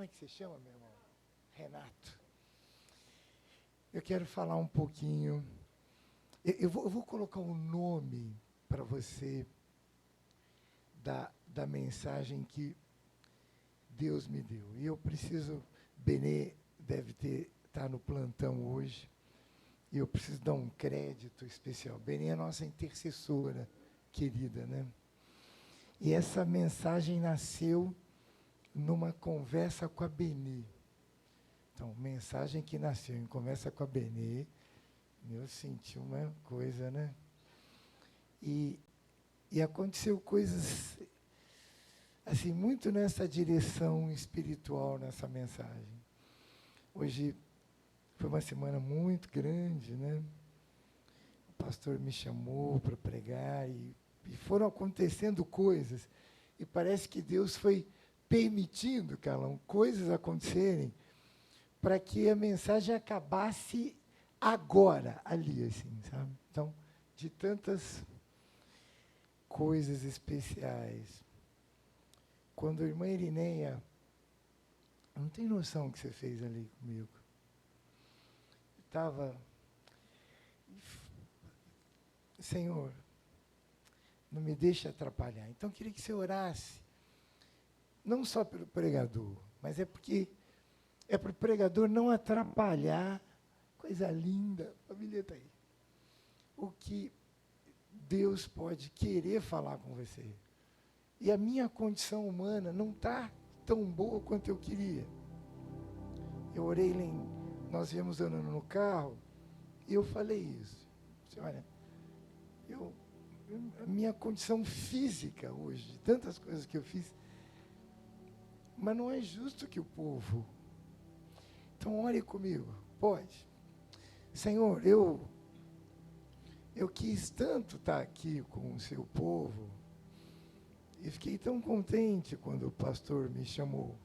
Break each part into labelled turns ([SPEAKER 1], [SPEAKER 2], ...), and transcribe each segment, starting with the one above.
[SPEAKER 1] Como é que você chama, meu irmão? Renato. Eu quero falar um pouquinho. Eu vou colocar um nome para você da mensagem que Deus me deu. E eu preciso, Benê deve estar no plantão hoje, e eu preciso dar um crédito especial. Benê é a nossa intercessora querida, né? E essa mensagem nasceu numa conversa com a Benê. Então, mensagem que nasceu em conversa com a Benê, eu senti uma coisa, né? E aconteceu coisas, assim, muito nessa direção espiritual, nessa mensagem. Hoje foi uma semana muito grande, né? O pastor me chamou para pregar e foram acontecendo coisas. E parece que Deus foi permitindo, Carlão, coisas acontecerem para que a mensagem acabasse agora, ali, assim, sabe? Então, de tantas coisas especiais. Quando a irmã Irineia, não tem noção o que você fez ali comigo. Estava, Senhor, não me deixe atrapalhar. Então, eu queria que você orasse, não só pelo pregador, mas é para o pregador não atrapalhar, coisa linda, a família está aí, o que Deus pode querer falar com você. E a minha condição humana não está tão boa quanto eu queria. Eu orei, nós viemos andando no carro, e eu falei isso. Olha, a minha condição física hoje, tantas coisas que eu fiz, mas não é justo que o povo... Então, ore comigo, pode. Senhor, eu quis tanto estar aqui com o seu povo, e fiquei tão contente quando o pastor me chamou.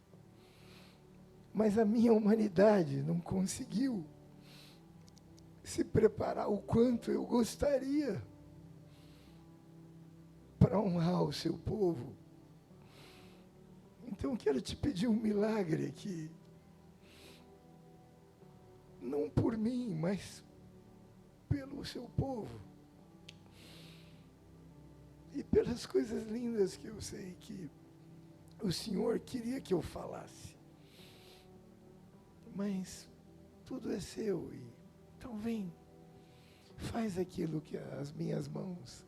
[SPEAKER 1] Mas a minha humanidade não conseguiu se preparar o quanto eu gostaria para honrar o seu povo. Então, eu quero te pedir um milagre aqui. Não por mim, mas pelo seu povo. E pelas coisas lindas que eu sei que o Senhor queria que eu falasse. Mas tudo é seu. Então vem, faz aquilo que as minhas mãos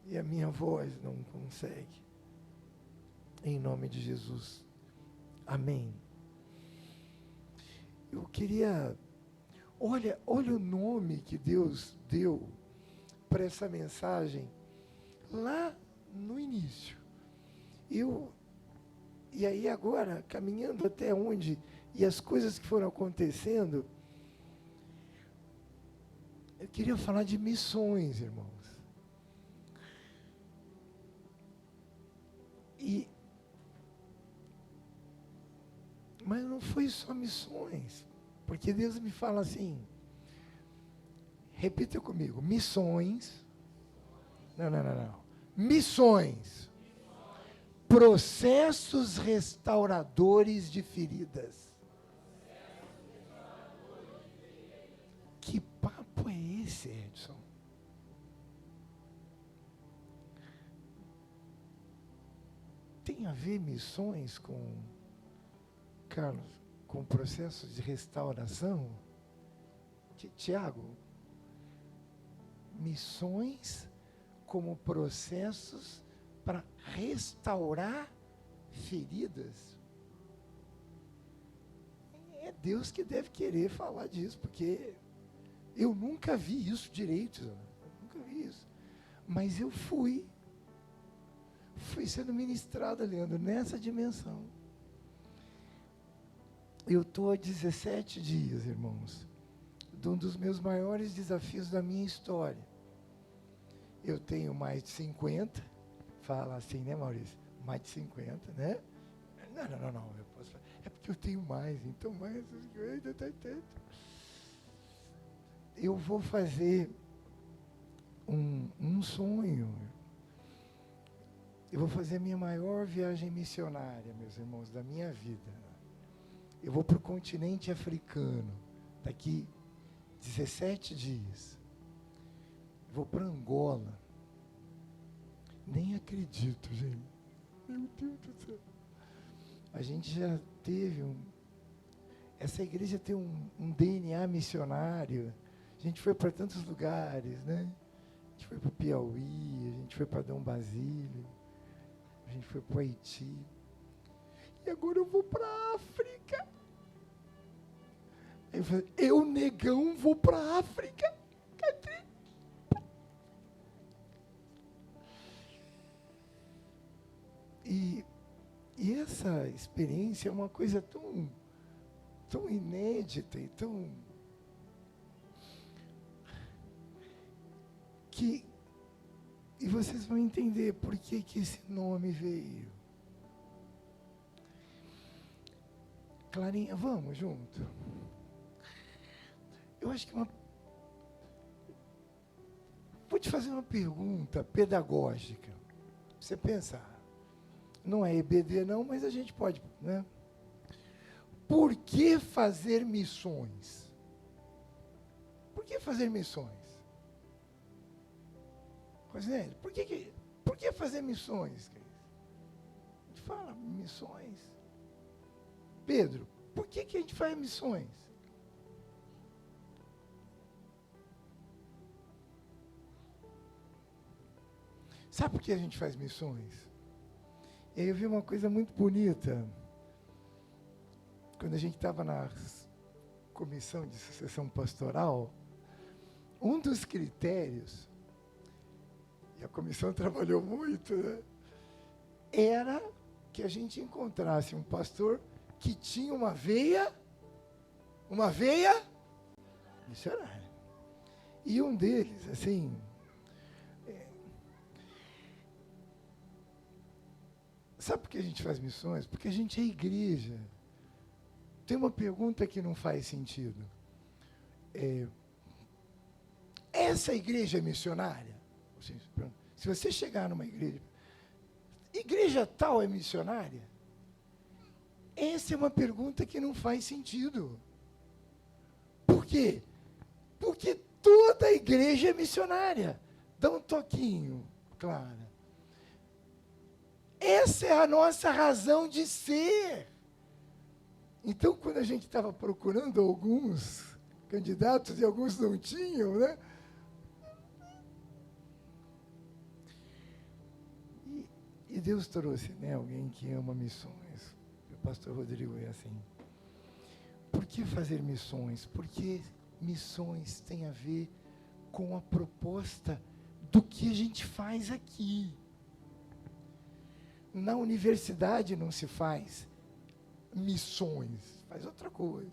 [SPEAKER 1] e a minha voz não conseguem. Em nome de Jesus. Amém. Eu queria... Olha o nome que Deus deu para essa mensagem lá no início. E aí agora, caminhando até onde, e as coisas que foram acontecendo, eu queria falar de missões, irmãos. Mas não foi só missões, porque Deus me fala assim, repita comigo, missões, não. Missões, processos restauradores de feridas. Que papo é esse, Edson? Tem a ver missões com, Carlos, com processos de restauração? Tiago, missões como processos para restaurar feridas. É Deus que deve querer falar disso, porque eu nunca vi isso direito, nunca vi isso. Mas eu fui sendo ministrado, Leandro, nessa dimensão. Eu estou há 17 dias, irmãos, de um dos meus maiores desafios da minha história. Eu tenho mais de 50, fala assim, né, Maurício? Mais de 50, né? Não, eu posso falar. É porque eu tenho mais, então mais de 50, tanto. Eu vou fazer um sonho. Eu vou fazer a minha maior viagem missionária, meus irmãos, da minha vida. Eu vou para o continente africano, daqui 17 dias. Vou para Angola. Nem acredito, gente. Meu Deus do céu. A gente já teve essa igreja tem um DNA missionário. A gente foi para tantos lugares, né? A gente foi para o Piauí, a gente foi para Dom Basílio, a gente foi para o Haiti. E agora eu vou para a África. Aí eu falei, eu, negão, vou para a África. Cadê? E essa experiência é uma coisa tão inédita e tão... E vocês vão entender por que esse nome veio. Clarinha, vamos junto? Eu acho que vou te fazer uma pergunta pedagógica. Você pensar. Não é EBD não, mas a gente pode, né? Por que fazer missões? Por que fazer missões? Rosnelli, por que fazer missões? A gente fala missões. Pedro, por que a gente faz missões? Sabe por que a gente faz missões? E aí eu vi uma coisa muito bonita. Quando a gente estava na comissão de sucessão pastoral, um dos critérios, e a comissão trabalhou muito, né, era que a gente encontrasse um pastor que tinha uma veia missionária. E um deles, assim, sabe por que a gente faz missões? Porque a gente é igreja. Tem uma pergunta que não faz sentido. Essa igreja é missionária? Se você chegar numa igreja tal é missionária? Essa é uma pergunta que não faz sentido. Por quê? Porque toda igreja é missionária. Dá um toquinho, Clara. Essa é a nossa razão de ser. Então, quando a gente estava procurando alguns candidatos e alguns não tinham, né? E Deus trouxe, né, alguém que ama missões. O pastor Rodrigo é assim. Por que fazer missões? Porque missões têm a ver com a proposta do que a gente faz aqui. Na universidade não se faz missões, faz outra coisa.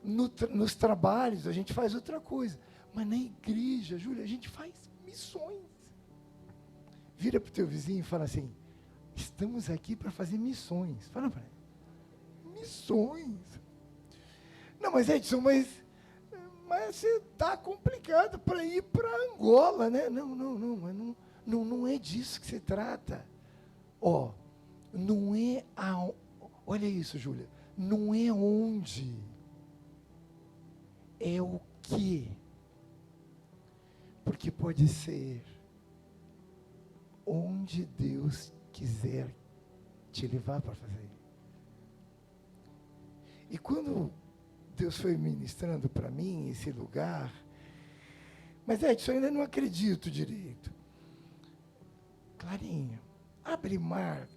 [SPEAKER 1] Nos trabalhos a gente faz outra coisa. Mas na igreja, Júlia, a gente faz missões. Vira para o teu vizinho e fala assim, estamos aqui para fazer missões. Fala para ele. Missões. Não, mas Edson, mas você está complicado para ir para Angola, né? Não é disso que se trata. Não é olha isso, Júlia, não é onde, é o que, porque pode ser onde Deus quiser te levar para fazer. E quando Deus foi ministrando para mim esse lugar, mas Edson, eu ainda não acredito direito. Clarinha, abre mar.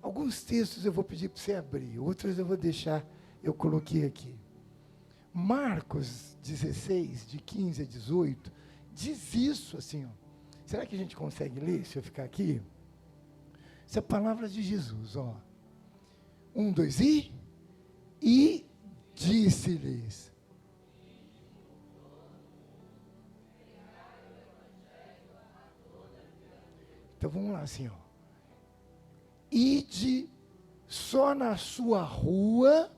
[SPEAKER 1] Alguns textos eu vou pedir para você abrir, outros eu vou deixar, eu coloquei aqui. Marcos 16, de 15 a 18, diz isso assim, ó. Será que a gente consegue ler, se eu ficar aqui? Essa é a palavra de Jesus, ó. 1, 2, e disse-lhes. Então vamos lá, assim, ó. Ide só na sua rua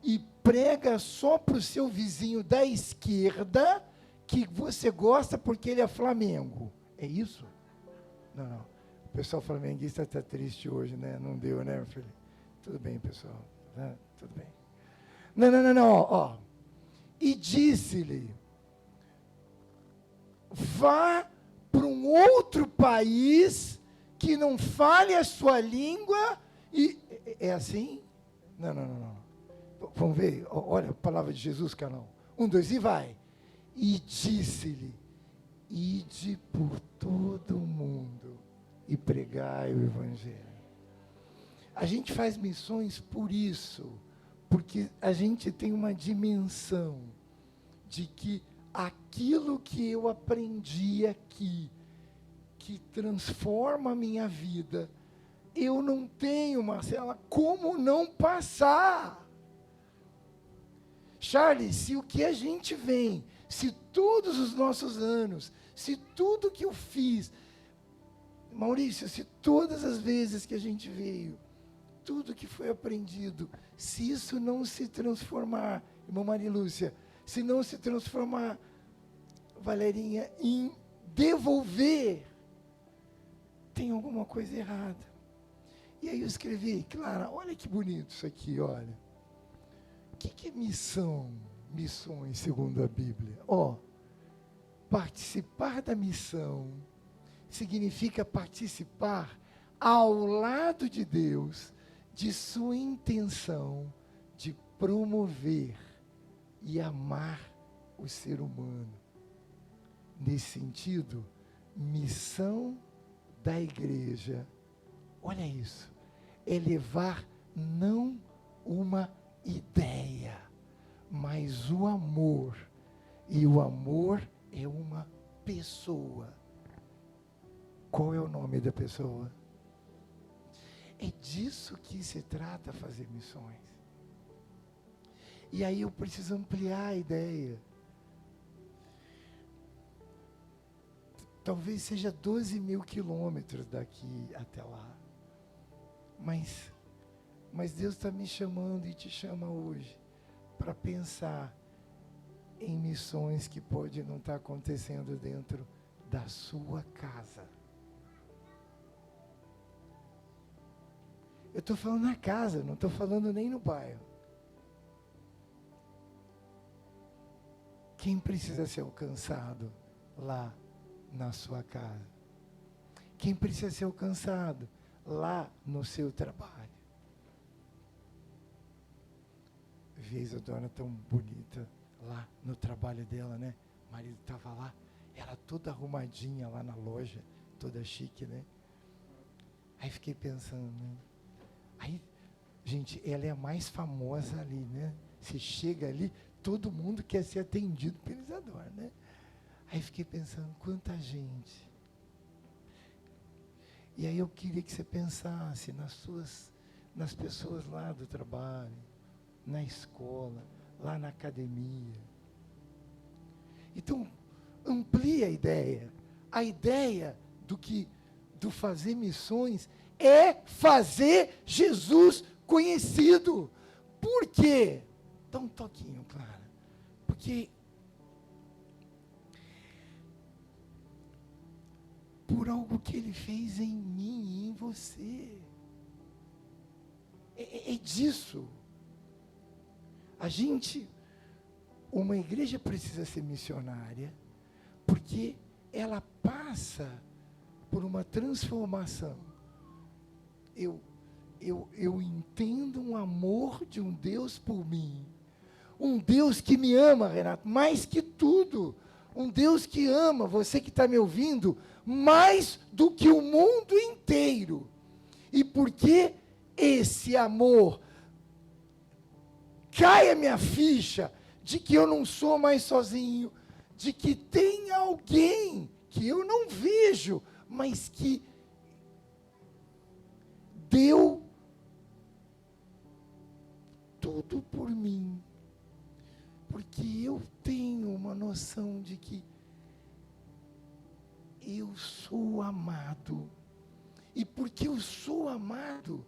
[SPEAKER 1] e prega só para o seu vizinho da esquerda que você gosta porque ele é Flamengo. É isso? Não. O pessoal flamenguista está triste hoje, né? Não deu, né, meu filho? Tudo bem, pessoal. Tudo bem. Não, ó. E disse-lhe, vá para um outro país que não fale a sua língua e... É assim? Não. Vamos ver, olha a palavra de Jesus, canal. 1, 2, e vai. E disse-lhe, ide por todo o mundo e pregai o Evangelho. A gente faz missões por isso, porque a gente tem uma dimensão de que aquilo que eu aprendi aqui, que transforma a minha vida, eu não tenho, Marcela, como não passar? Charles, se o que a gente vem, se todos os nossos anos, se tudo que eu fiz, Maurício, se todas as vezes que a gente veio, tudo que foi aprendido, se isso não se transformar, irmã Maria Lúcia, se não se transformar, Valerinha, em devolver, tem alguma coisa errada. E aí eu escrevi, Clara, olha que bonito isso aqui, olha. O que é missão? Missões segundo a Bíblia. Participar da missão significa participar ao lado de Deus de sua intenção de promover e amar o ser humano. Nesse sentido, missão da igreja, olha isso, é levar não uma ideia, mas o amor. E o amor é uma pessoa. Qual é o nome da pessoa? É disso que se trata fazer missões. E aí eu preciso ampliar a ideia. Talvez seja 12 mil quilômetros daqui até lá. Mas Deus está me chamando e te chama hoje para pensar em missões que pode não estar acontecendo dentro da sua casa. Eu estou falando na casa, não estou falando nem no bairro. Quem precisa ser alcançado lá na sua casa? Quem precisa ser alcançado lá no seu trabalho? Vez a dona tão bonita lá no trabalho dela, né? O marido estava lá, ela toda arrumadinha lá na loja, toda chique, né? Aí fiquei pensando, né? Aí, gente, ela é a mais famosa ali, né? Você chega ali, todo mundo quer ser atendido pelo Isadora, né? Aí fiquei pensando, quanta gente. E aí eu queria que você pensasse nas pessoas lá do trabalho, na escola, lá na academia. Então, amplie a ideia. A ideia do fazer missões é fazer Jesus conhecido. Por quê? Dá um toquinho, Clara. Porque por algo que Ele fez em mim e em você. É disso. Uma igreja precisa ser missionária, porque ela passa por uma transformação. Eu entendo um amor de um Deus por mim. Um Deus que me ama, Renato, mais que tudo. Um Deus que ama você que está me ouvindo, mais do que o mundo inteiro. E porque esse amor cai a minha ficha de que eu não sou mais sozinho, de que tem alguém que eu não vejo, mas que deu tudo por mim. Porque eu tenho uma noção de que eu sou amado. E porque eu sou amado,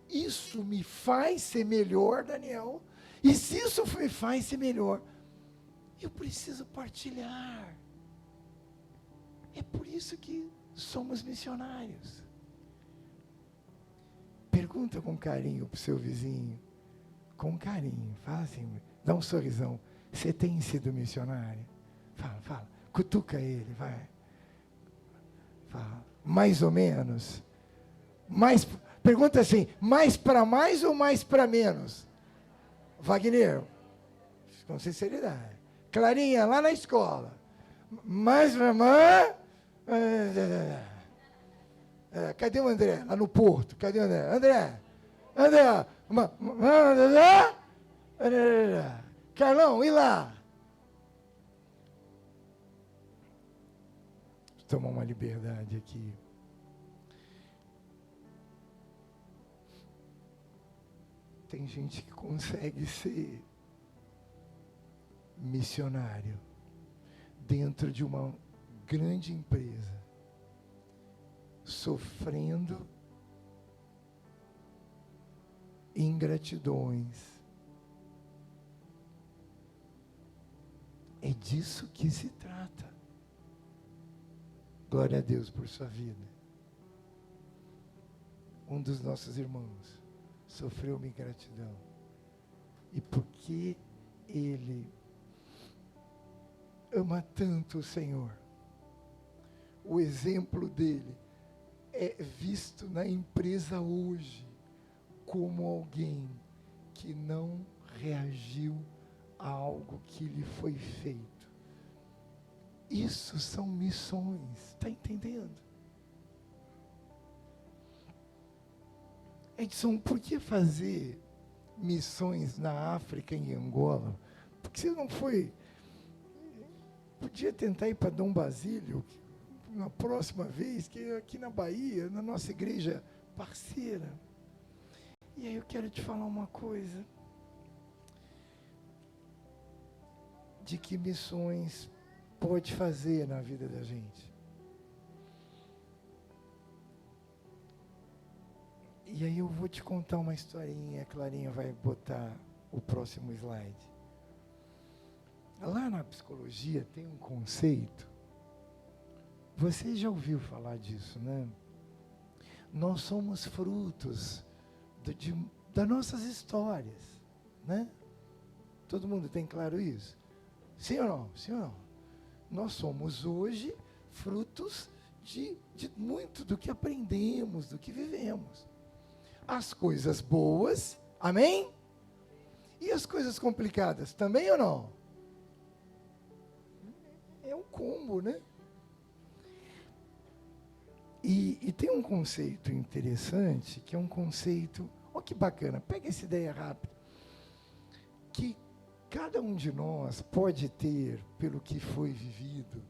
[SPEAKER 1] isso me faz ser melhor, Daniel. E se isso me faz ser melhor, eu preciso partilhar. É por isso que somos missionários. Pergunta com carinho para o seu vizinho. com carinho. Fala assim, dá um sorrisão. Você tem sido missionária? Fala. Cutuca ele, vai. Fala. Mais ou menos? Pergunta assim, mais para mais ou mais para menos? Wagner, com sinceridade. Clarinha, lá na escola. Mais para mais... Cadê o André? Lá no Porto. Cadê o André? André! Carlão, e lá? Vou tomar uma liberdade aqui. Tem gente que consegue ser missionário dentro de uma grande empresa, sofrendo ingratidões. É disso que se trata. Glória a Deus por sua vida. Um dos nossos irmãos sofreu uma ingratidão. E porque ele ama tanto o Senhor, o exemplo dele é visto na empresa hoje como alguém que não reagiu a algo que lhe foi feito. Isso são missões, está entendendo? Edson, por que fazer missões na África e em Angola? Porque você não foi... Podia tentar ir para Dom Basílio, na próxima vez, que é aqui na Bahia, na nossa igreja parceira. E aí eu quero te falar uma coisa. De que missões pode fazer na vida da gente. E aí eu vou te contar uma historinha, a Clarinha vai botar o próximo slide. Lá na psicologia tem um conceito, você já ouviu falar disso, né? Nós somos frutos das nossas histórias, né? Todo mundo tem claro isso? Sim ou não? Sim ou não? Nós somos hoje frutos de muito do que aprendemos, do que vivemos. As coisas boas, amém? E as coisas complicadas, também ou não? É um combo, né? E tem um conceito interessante, que é um conceito, olha que bacana, pega essa ideia rápida, que cada um de nós pode ter, pelo que foi vivido,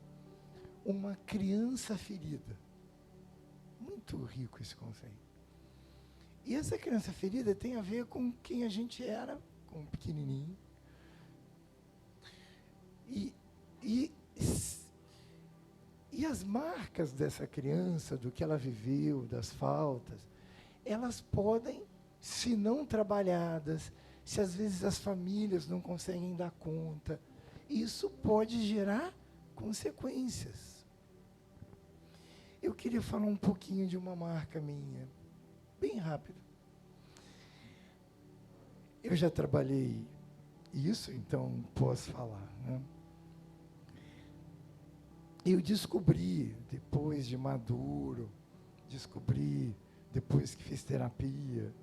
[SPEAKER 1] uma criança ferida. Muito rico esse conceito. E essa criança ferida tem a ver com quem a gente era, com pequenininho. E as marcas dessa criança, do que ela viveu, das faltas, elas podem, se não trabalhadas, se às vezes as famílias não conseguem dar conta, isso pode gerar consequências. Eu queria falar um pouquinho de uma marca minha, bem rápido. Eu já trabalhei isso, então posso falar, né? Eu descobri, depois de maduro, depois que fiz terapia,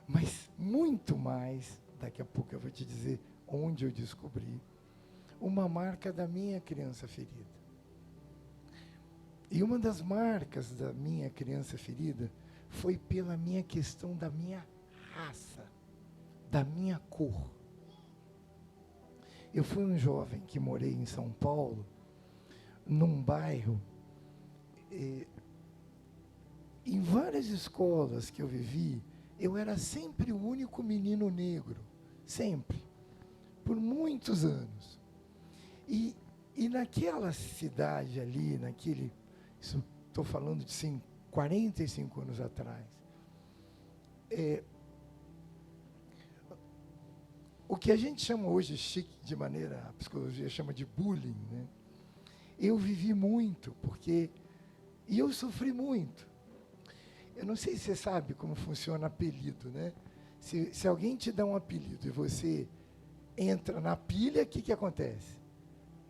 [SPEAKER 1] mas muito mais, daqui a pouco eu vou te dizer onde eu descobri, uma marca da minha criança ferida. E uma das marcas da minha criança ferida foi pela minha questão da minha raça, da minha cor. Eu fui um jovem que morei em São Paulo, num bairro, em várias escolas que eu vivi, eu era sempre o único menino negro, sempre, por muitos anos. E naquela cidade ali, isso estou falando de 45 anos atrás, o que a gente chama hoje chique, de maneira, a psicologia chama de bullying, né? Eu vivi muito, e eu sofri muito. Eu não sei se você sabe como funciona apelido, né? Se alguém te dá um apelido e você entra na pilha, o que acontece?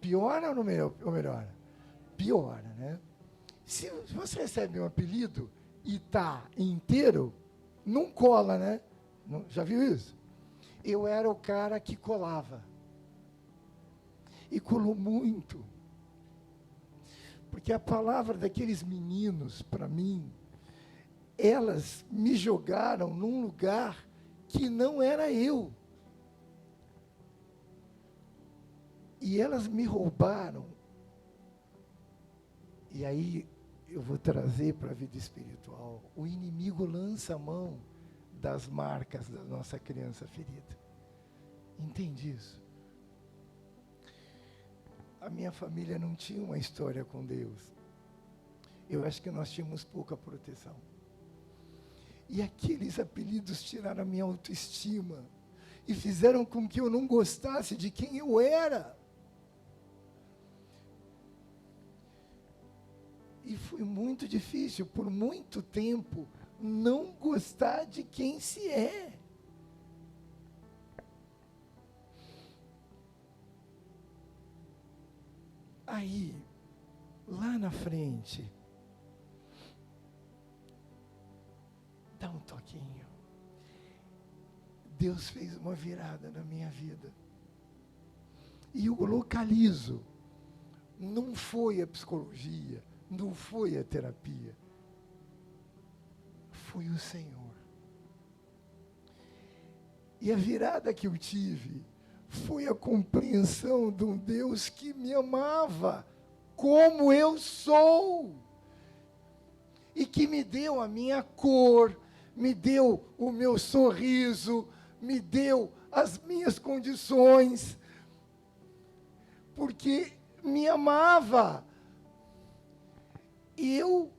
[SPEAKER 1] Piora ou não melhora? Piora, né? Se você recebe um apelido e está inteiro, não cola, né? Já viu isso? Eu era o cara que colava. E colou muito. Porque a palavra daqueles meninos, para mim, elas me jogaram num lugar que não era eu. E elas me roubaram. E aí eu vou trazer para a vida espiritual. O inimigo lança a mão das marcas da nossa criança ferida. Entende isso? A minha família não tinha uma história com Deus. Eu acho que nós tínhamos pouca proteção. E aqueles apelidos tiraram a minha autoestima e fizeram com que eu não gostasse de quem eu era. E foi muito difícil, por muito tempo, não gostar de quem se é. Aí, lá na frente, dá um toquinho. Deus fez uma virada na minha vida. E eu localizo. Não foi a psicologia, não foi a terapia. Foi o Senhor. E a virada que eu tive foi a compreensão de um Deus que me amava como eu sou. E que me deu a minha cor, me deu o meu sorriso, me deu as minhas condições, porque me amava. E eu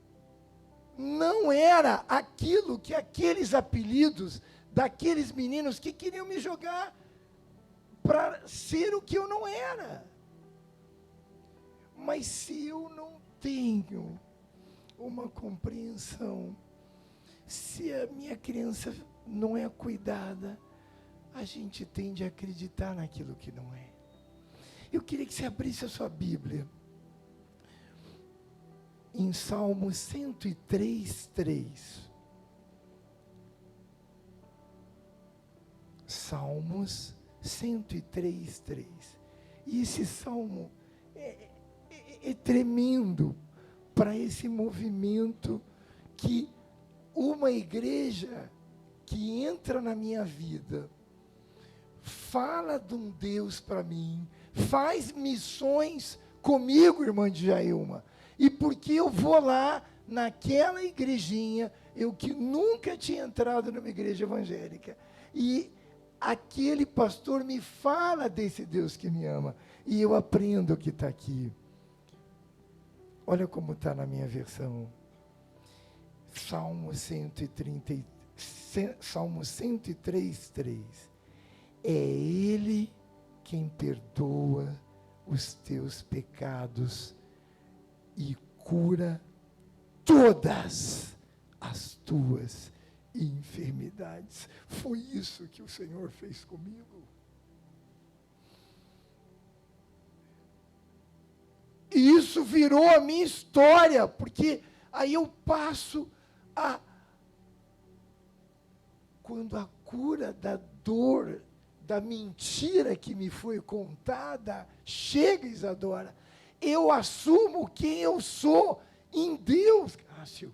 [SPEAKER 1] não era aquilo que aqueles apelidos daqueles meninos que queriam me jogar para ser o que eu não era. Mas se eu não tenho uma compreensão, se a minha criança não é cuidada, a gente tende a acreditar naquilo que não é. Eu queria que você abrisse a sua Bíblia em Salmo 103, 3. Salmos 103, 3. E esse salmo é tremendo para esse movimento que uma igreja que entra na minha vida, fala de um Deus para mim, faz missões comigo, irmã Djailma, e porque eu vou lá naquela igrejinha, eu que nunca tinha entrado numa igreja evangélica, e aquele pastor me fala desse Deus que me ama, e eu aprendo o que está aqui. Olha como está na minha versão. Salmo 103, 3. É Ele quem perdoa os teus pecados e cura todas as tuas enfermidades. Foi isso que o Senhor fez comigo. E isso virou a minha história, porque aí eu passo a... Quando a cura da dor, da mentira que me foi contada, chega, Isadora, eu assumo quem eu sou em Deus, Cássio.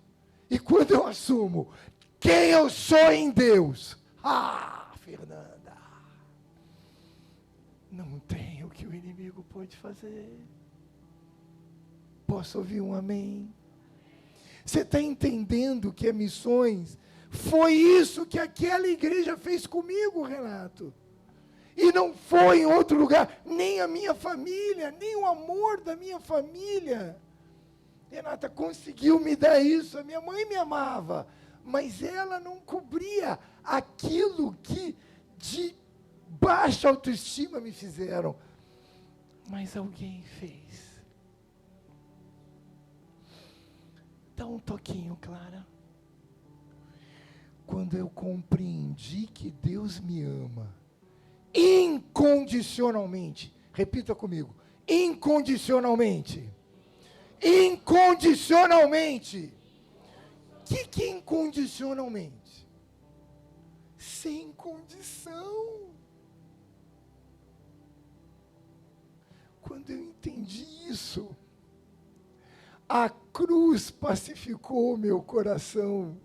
[SPEAKER 1] E quando eu assumo quem eu sou em Deus, Fernanda, não tem o que o inimigo pode fazer. Posso ouvir um amém? Você está entendendo que é missões? Foi isso que aquela igreja fez comigo, Renato. E não foi em outro lugar, nem a minha família, nem o amor da minha família. Renata conseguiu me dar isso, a minha mãe me amava, mas ela não cobria aquilo que de baixa autoestima me fizeram. Mas alguém fez. Dá um toquinho, Clara. quando eu compreendi que Deus me ama incondicionalmente. Repita comigo: incondicionalmente. Incondicionalmente. O que é incondicionalmente? Sem condição. Quando eu entendi isso, a cruz pacificou meu coração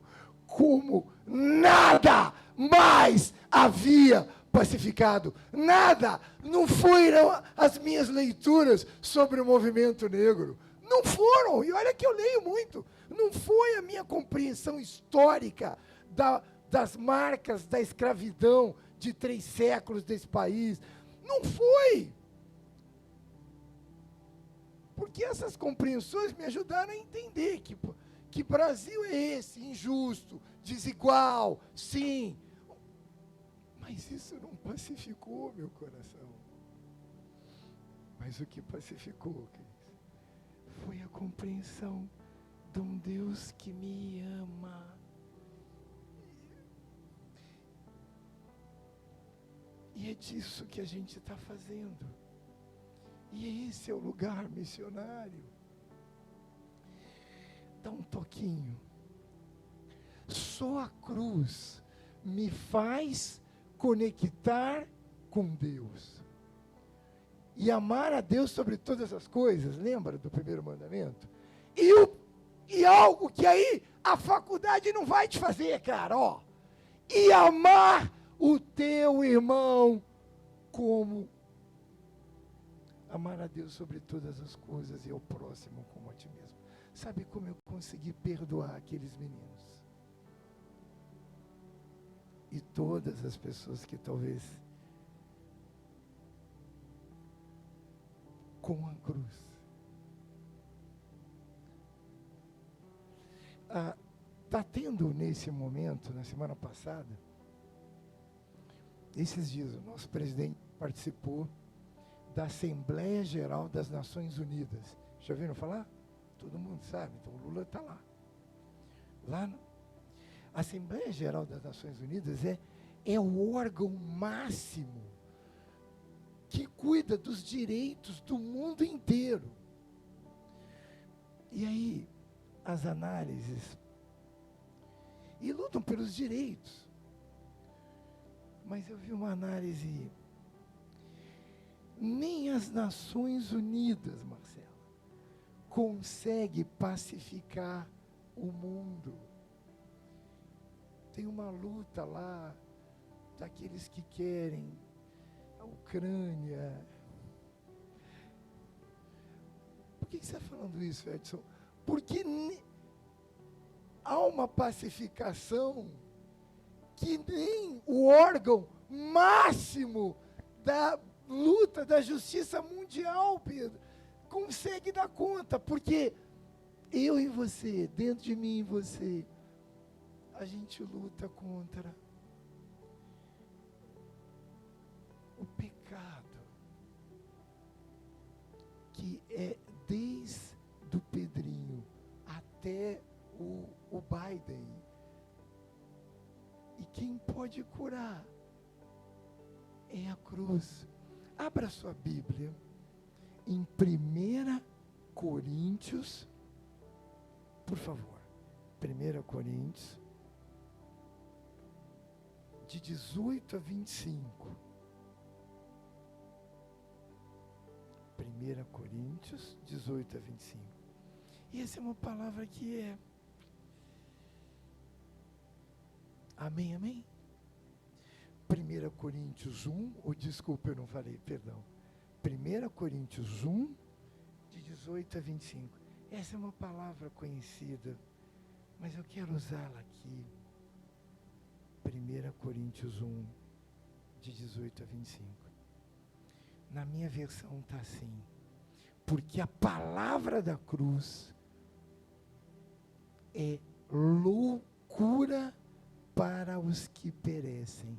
[SPEAKER 1] como nada mais havia pacificado. Nada. Não foram as minhas leituras sobre o movimento negro. Não foram. E olha que eu leio muito. Não foi a minha compreensão histórica das marcas da escravidão de 3 séculos desse país. Não foi. Porque essas compreensões me ajudaram a entender que Brasil é esse, injusto, desigual, sim. Mas isso não pacificou meu coração. Mas o que pacificou, queridos, foi a compreensão de um Deus que me ama. E é disso que a gente está fazendo. E esse é o lugar missionário. Dá um toquinho. Só a cruz me faz conectar com Deus. E amar a Deus sobre todas as coisas. Lembra do primeiro mandamento? E algo que aí a faculdade não vai te fazer, cara, ó. E amar o teu irmão como amar a Deus sobre todas as coisas e ao próximo como a ti mesmo. Sabe como eu consegui perdoar aqueles meninos? E todas as pessoas que talvez com a cruz. Está tendo nesse momento, na semana passada, esses dias, o nosso presidente participou da Assembleia Geral das Nações Unidas. Já ouviram falar? Todo mundo sabe, então o Lula está lá. A Assembleia Geral das Nações Unidas é o órgão máximo que cuida dos direitos do mundo inteiro. E aí, as análises, e lutam pelos direitos. Mas eu vi uma análise. Nem as Nações Unidas, Marcelo, consegue pacificar o mundo. Tem uma luta lá daqueles que querem a Ucrânia. Por que você está falando isso, Edson? Porque há uma pacificação que nem o órgão máximo da luta da justiça mundial, Pedro, consegue dar conta, porque eu e você, dentro de mim e você, a gente luta contra o pecado, que é desde o Pedrinho até o Biden. E quem pode curar é a cruz. Abra sua Bíblia em 1 Coríntios, por favor. 1 Coríntios, de 18 a 25. 1 Coríntios, 18 a 25. E essa é uma palavra que é... Amém, amém? 1 Coríntios 1, desculpa, eu não falei, perdão. 1 Coríntios 1, de 18 a 25. Essa é uma palavra conhecida, mas eu quero usá-la aqui. 1 Coríntios 1, de 18 a 25. Na minha versão está assim: porque a palavra da cruz é loucura para os que perecem,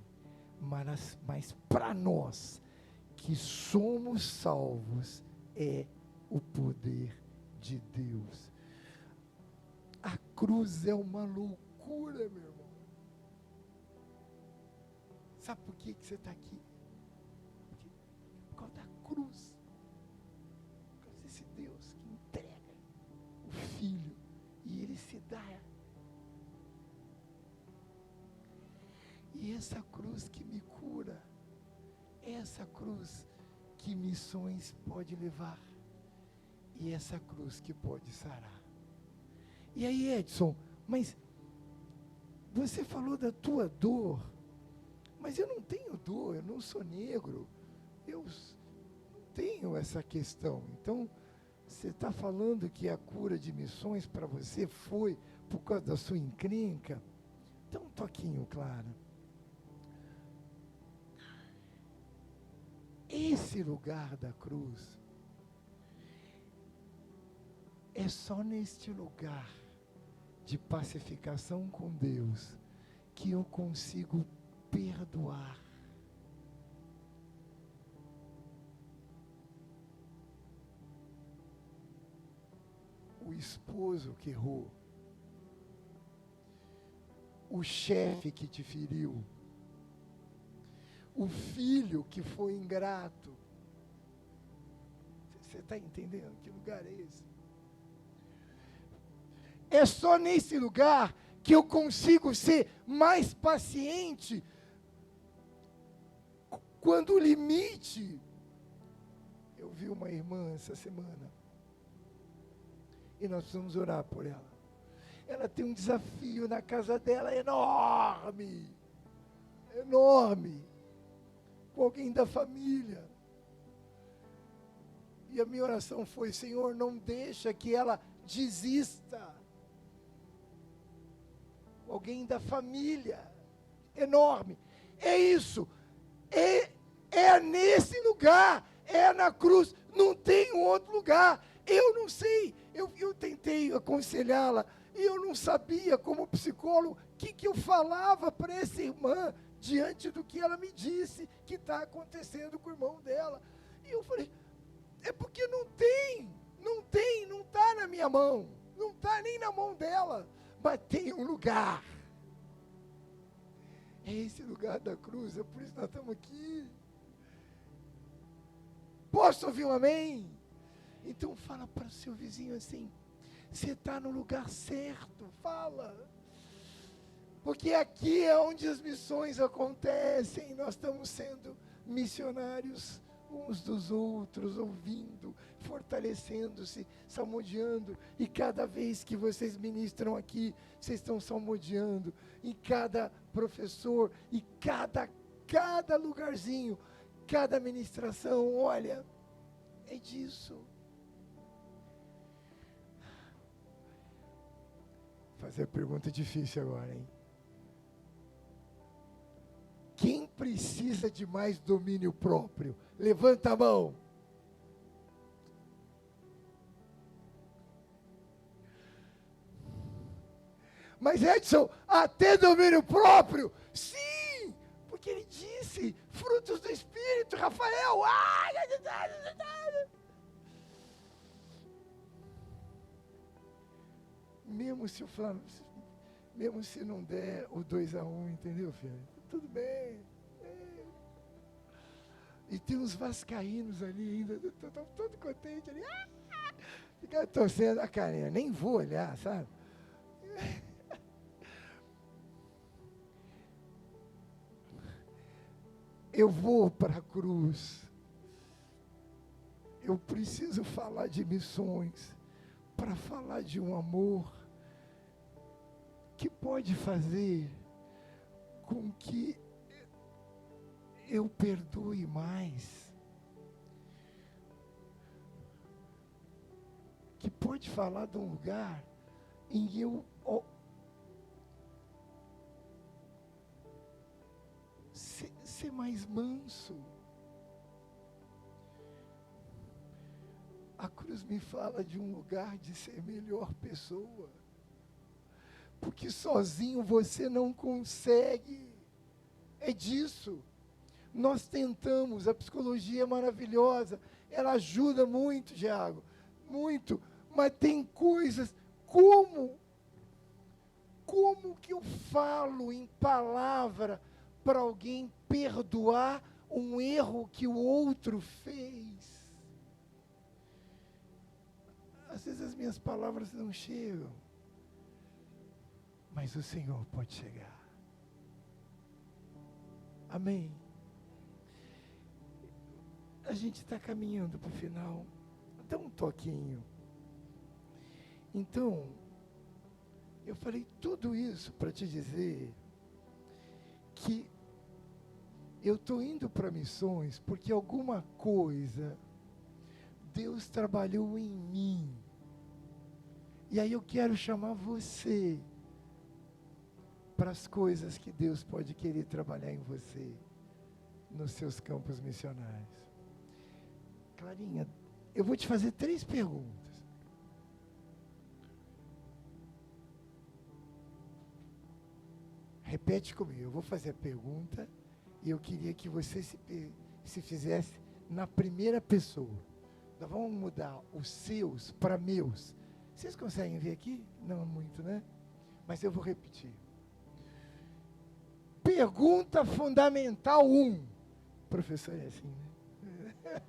[SPEAKER 1] mas para nós que somos salvos é o poder de Deus. A cruz é uma loucura, meu irmão. Sabe por que você está aqui? Por causa da cruz. Por causa desse Deus que entrega o Filho e Ele se dá. E essa cruz que me cura, essa cruz que missões pode levar, e essa cruz que pode sarar. E aí, Edson, mas você falou da tua dor, mas eu não tenho dor, eu não sou negro, eu não tenho essa questão. Então, você está falando que a cura de missões para você foi por causa da sua encrenca? Dá um toquinho, Clara. Esse lugar da cruz, é só neste lugar de pacificação com Deus que eu consigo perdoar. O esposo que errou, o chefe que te feriu, o filho que foi ingrato. Você está entendendo que lugar é esse? É só nesse lugar que eu consigo ser mais paciente quando o limite. Eu vi uma irmã essa semana e nós precisamos orar por ela. Ela tem um desafio na casa dela enorme, enorme, com alguém da família. E a minha oração foi: Senhor, não deixa que ela desista. Alguém da família, enorme. É isso, é nesse lugar, é na cruz, não tem um outro lugar. Eu não sei, eu tentei aconselhá-la, e eu não sabia, como psicólogo, o que eu falava para essa irmã, diante do que ela me disse, que está acontecendo com o irmão dela. E eu falei, é porque não está na minha mão, não está nem na mão dela, mas tem um lugar. É esse lugar da cruz, é por isso que nós estamos aqui. Posso ouvir um amém? Então fala para o seu vizinho assim, você está no lugar certo, fala. Porque aqui é onde as missões acontecem, nós estamos sendo missionários uns dos outros, ouvindo, fortalecendo-se, salmodiando, e cada vez que vocês ministram aqui, vocês estão salmodiando, e cada professor, e cada lugarzinho, cada ministração, olha, é disso. Vou fazer a pergunta difícil agora, hein? Quem precisa de mais domínio próprio? Levanta a mão. Mas Edson, até domínio próprio? Sim, porque ele disse, frutos do Espírito, Rafael. Mesmo se o Flamengo, mesmo se não der o 2-1, entendeu, filho? Tudo bem. E tem uns vascaínos ali ainda, estou todo contente ali. Fica torcendo a carinha, nem vou olhar, sabe? Eu vou para a cruz. Eu preciso falar de missões, para falar de um amor que pode fazer com que eu perdoe mais, que pode falar de um lugar em que eu ser mais manso. A cruz me fala de um lugar de ser melhor pessoa, porque sozinho você não consegue. É disso. Nós tentamos, a psicologia é maravilhosa, ela ajuda muito, Thiago, muito, mas tem coisas, como que eu falo em palavra para alguém perdoar um erro que o outro fez. Às vezes as minhas palavras não chegam, mas o Senhor pode chegar. Amém? A gente está caminhando para o final. Dá um toquinho. Então, eu falei tudo isso para te dizer que eu estou indo para missões porque alguma coisa Deus trabalhou em mim. E aí eu quero chamar você para as coisas que Deus pode querer trabalhar em você, nos seus campos missionários. Clarinha, eu vou te fazer 3 perguntas. Repete comigo, eu vou fazer a pergunta e eu queria que você se fizesse na primeira pessoa. Nós vamos mudar os seus para meus. Vocês conseguem ver aqui? Não muito, né? Mas eu vou repetir. Pergunta fundamental 1. Professor, é assim, né?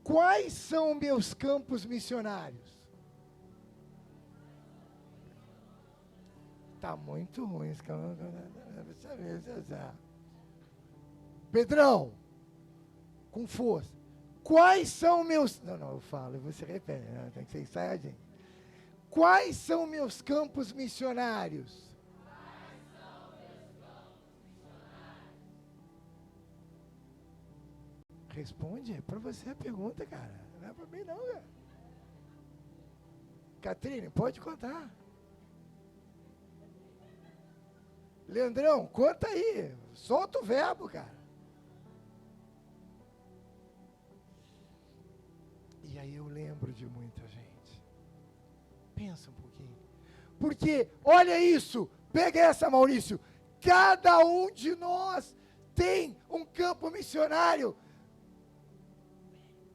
[SPEAKER 1] Quais são meus campos missionários? Tá muito ruim. Pedrão, com força. Quais são meus... Não, eu falo, você repete, né? Tem que ser ensaiadinho. Quais são meus campos missionários? Responde, é para você a pergunta, cara. Não é para mim não, cara. Catrine, pode contar. Leandrão, conta aí. Solta o verbo, cara. E aí eu lembro de muita gente. Pensa um pouquinho. Porque, olha isso. Pega essa, Maurício. Cada um de nós tem um campo missionário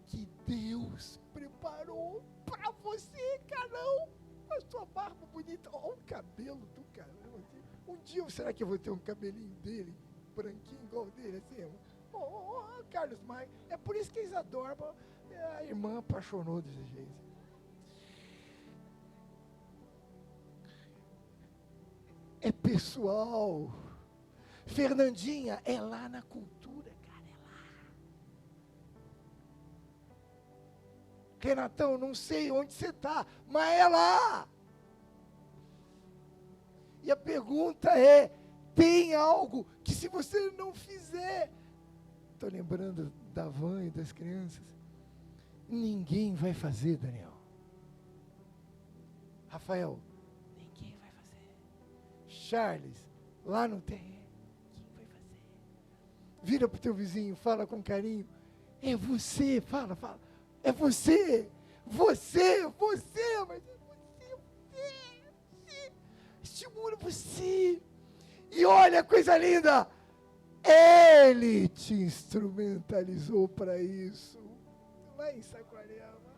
[SPEAKER 1] que Deus preparou para você, carão. A sua barba bonita. Olha o cabelo do caramba. Um dia, será que eu vou ter um cabelinho dele, branquinho igual dele, assim? Carlos Maia. É por isso que eles adoram. A irmã apaixonou desse jeito. É pessoal. Fernandinha, é lá na cultura, cara, é lá. Renatão, não sei onde você está, mas é lá. E a pergunta é, tem algo que se você não fizer, estou lembrando da Van e das crianças, ninguém vai fazer, Daniel. Rafael, ninguém vai fazer. Charles, lá não tem, ninguém vai fazer. Vira para o teu vizinho, fala com carinho, é você, fala, é você, mas é você. Estimula você. E olha a coisa linda. Ele te instrumentalizou para isso. Lá em Saquarema.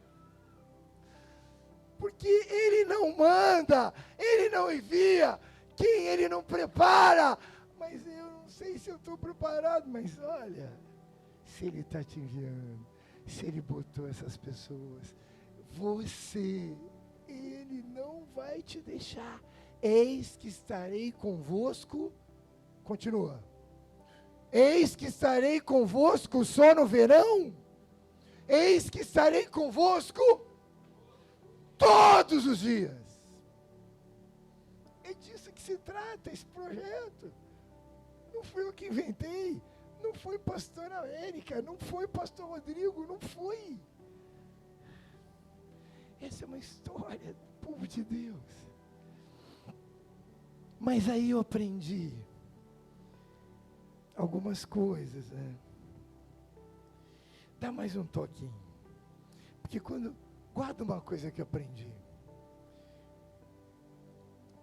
[SPEAKER 1] Porque ele não manda, ele não envia, quem ele não prepara. Mas eu não sei se eu estou preparado. Mas olha, se ele está te enviando, se ele botou essas pessoas, ele não vai te deixar. Eis que estarei convosco, continua. Eis que estarei convosco só no verão. Eis que estarei convosco todos os dias. É disso que se trata esse projeto. Não fui eu que inventei. Não foi pastor América, não foi pastor Rodrigo, não foi. Essa é uma história do povo de Deus. Mas aí eu aprendi algumas coisas, né? Dá mais um toquinho. Porque guarda uma coisa que eu aprendi.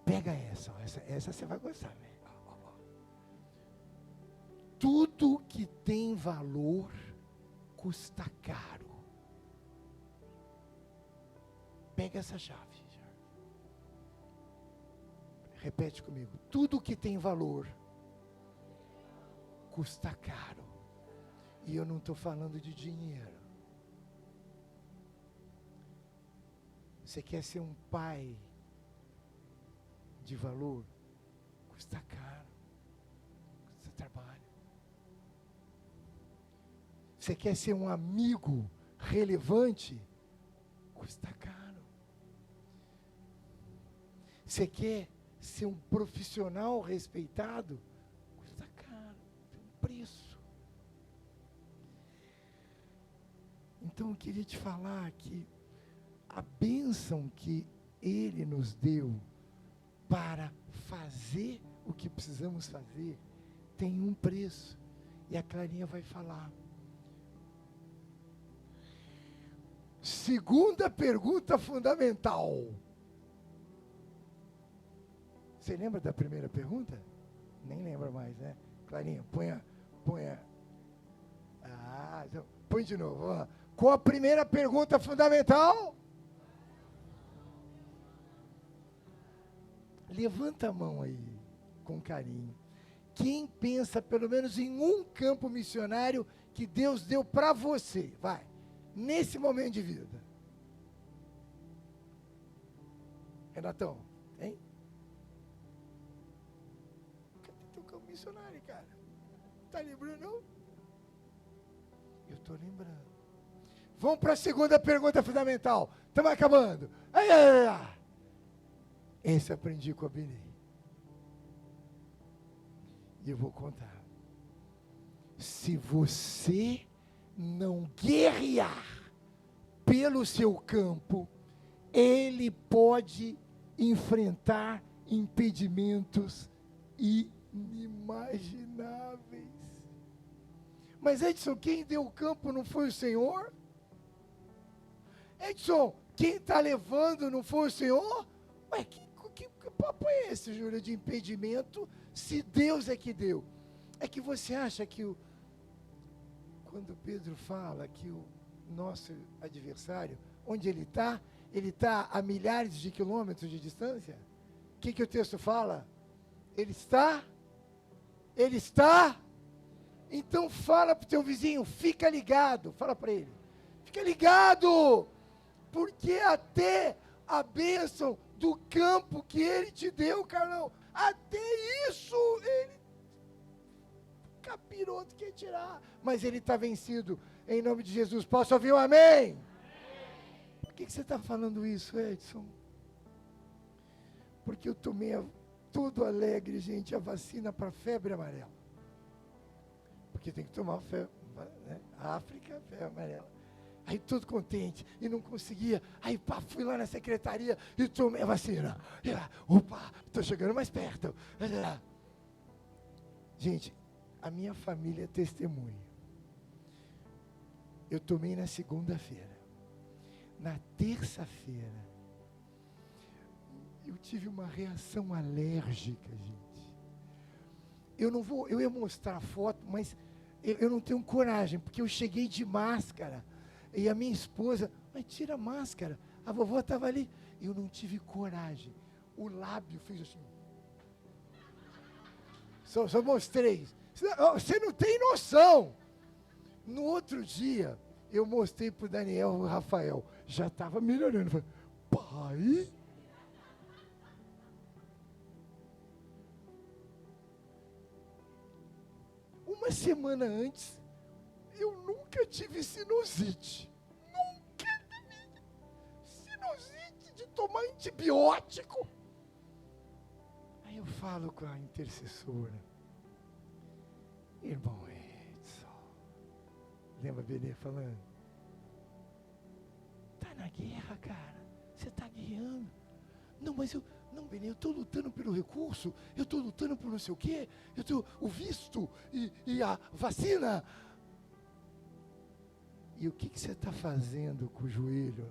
[SPEAKER 1] Pega essa você vai gostar, né? Tudo que tem valor custa caro. Pega essa chave. Repete comigo. Tudo que tem valor custa caro. E eu não estou falando de dinheiro. Você quer ser um pai de valor? Custa caro. Custa trabalho. Você quer ser um amigo relevante? Custa caro. Você quer ser um profissional respeitado? Custa caro. Tem um preço. Então eu queria te falar que a bênção que Ele nos deu para fazer o que precisamos fazer tem um preço. E a Clarinha vai falar. Segunda pergunta fundamental. Você lembra da primeira pergunta? Nem lembra mais, né? Clarinha, põe então, põe de novo. Vamos lá. Qual a primeira pergunta fundamental? Levanta a mão aí, com carinho. Quem pensa pelo menos em um campo missionário que Deus deu para você? Vai, nesse momento de vida. Renatão, hein? Cadê teu campo missionário, cara? Tá lembrando, não? Eu tô lembrando. Vamos para a segunda pergunta fundamental. Estamos acabando. Esse aprendi com a Beni. E eu vou contar. Se você não guerrear pelo seu campo, ele pode enfrentar impedimentos inimagináveis. Mas Edson, quem deu o campo não foi o Senhor? Edson, quem está levando não foi o Senhor? Ué, que papo é esse, Júlio, de impedimento, se Deus é que deu? É que você acha que quando Pedro fala que o nosso adversário, onde ele está a milhares de quilômetros de distância? O que o texto fala? Ele está? Então fala para o teu vizinho, fica ligado, fala para ele, fica ligado, porque até a bênção do campo que ele te deu, Carlão, até isso ele capiroto quer tirar, mas ele está vencido, em nome de Jesus. Posso ouvir um amém? Por que você está falando isso, Edson? Porque eu tomei todo alegre, gente, a vacina para febre amarela. Porque tem que tomar febre, né? África, febre amarela. Aí todo contente, e não conseguia. Aí pá, fui lá na secretaria e tomei a vacina. E lá, opa, estou chegando mais perto. Gente, a minha família é testemunha. Eu tomei na segunda-feira. Na terça-feira, eu tive uma reação alérgica, gente. Eu ia mostrar a foto, mas eu não tenho coragem, porque eu cheguei de máscara. E a minha esposa, mas tira a máscara, a vovó estava ali. Eu não tive coragem. O lábio fez assim. Só mostrei. Você não tem noção. No outro dia, eu mostrei para o Daniel e o Rafael. Já estava melhorando. Falei, pai? Uma semana antes, eu nunca tive sinusite. Nunca tive sinusite de tomar antibiótico. Aí eu falo com a intercessora. Irmão Edson. Lembra a Benê falando? Tá na guerra, cara. Você tá guerreando. Não, mas não, Benê, eu estou lutando pelo recurso, eu estou lutando por não sei o quê, o visto e a vacina. E o que você está fazendo com o joelho?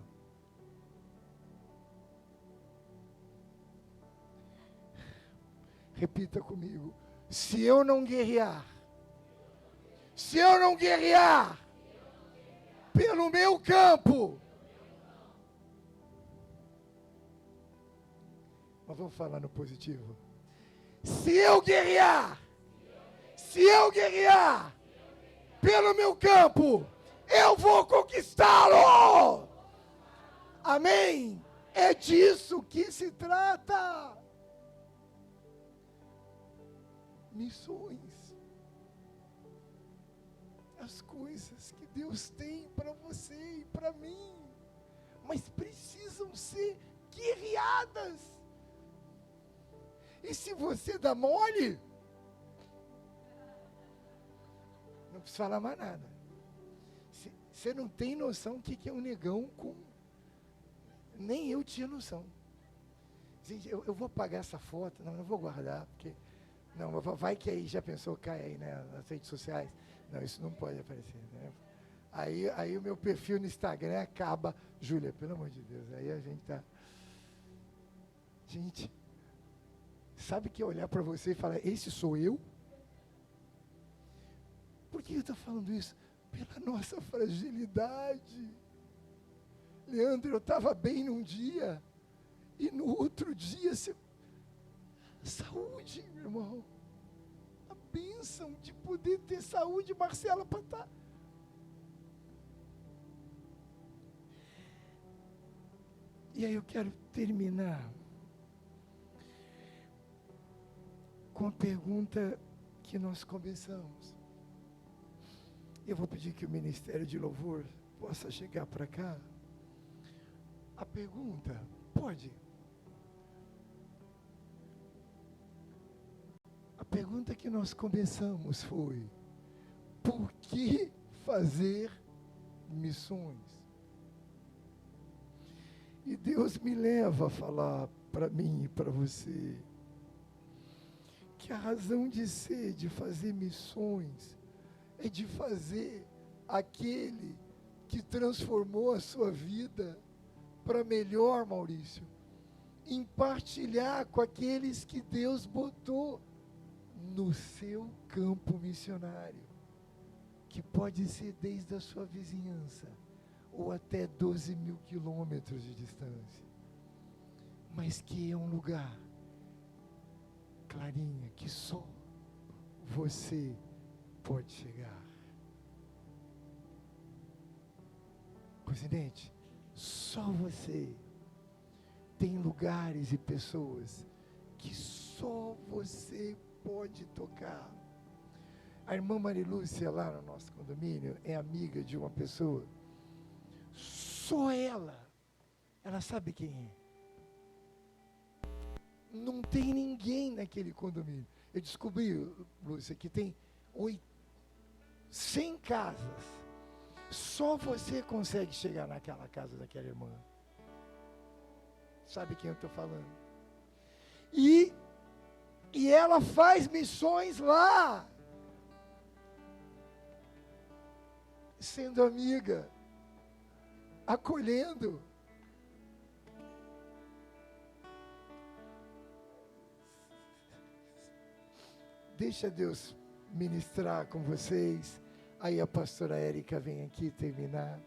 [SPEAKER 1] Repita comigo. Se eu não guerrear pelo meu campo. Mas vamos falar no positivo. Se eu guerrear pelo meu campo, eu vou conquistá-lo. Amém? É disso que se trata. Missões. As coisas que Deus tem para você e para mim, mas precisam ser guerreadas. E se você dá mole, não precisa falar mais nada. Você não tem noção o que é um negão com... Nem eu tinha noção. Gente, eu vou apagar essa foto, não vou guardar, porque... Não, vai que aí já pensou, cai aí, né, nas redes sociais. Não, isso não pode aparecer, né? Aí o meu perfil no Instagram acaba. Júlia, pelo amor de Deus, aí a gente tá... Gente, sabe que é olhar para você e falar, esse sou eu? Por que eu estou falando isso? Pela nossa fragilidade. Leandro, eu estava bem num dia, e no outro dia, saúde, meu irmão. A bênção de poder ter saúde, Marcela, para estar. E aí eu quero terminar com a pergunta que nós começamos. Eu vou pedir que o Ministério de Louvor possa chegar para cá. A pergunta, pode? A pergunta que nós começamos foi: por que fazer missões? E Deus me leva a falar para mim e para você que a razão de ser, de fazer missões, é de fazer aquele que transformou a sua vida para melhor, Maurício, em partilhar com aqueles que Deus botou no seu campo missionário, que pode ser desde a sua vizinhança, ou até 12 mil quilômetros de distância, mas que é um lugar, Clarinha, que só você pode chegar. Presidente, só você. Tem lugares e pessoas que só você pode tocar. A irmã Marilúcia, lá no nosso condomínio, é amiga de uma pessoa. Só ela sabe quem é. Não tem ninguém naquele condomínio. Eu descobri, Lúcia, que tem 100 casas. Só você consegue chegar naquela casa daquela irmã. Sabe quem eu estou falando? E ela faz missões lá, sendo amiga, acolhendo. Deixa Deus ministrar com vocês. Aí a pastora Érica vem aqui terminar.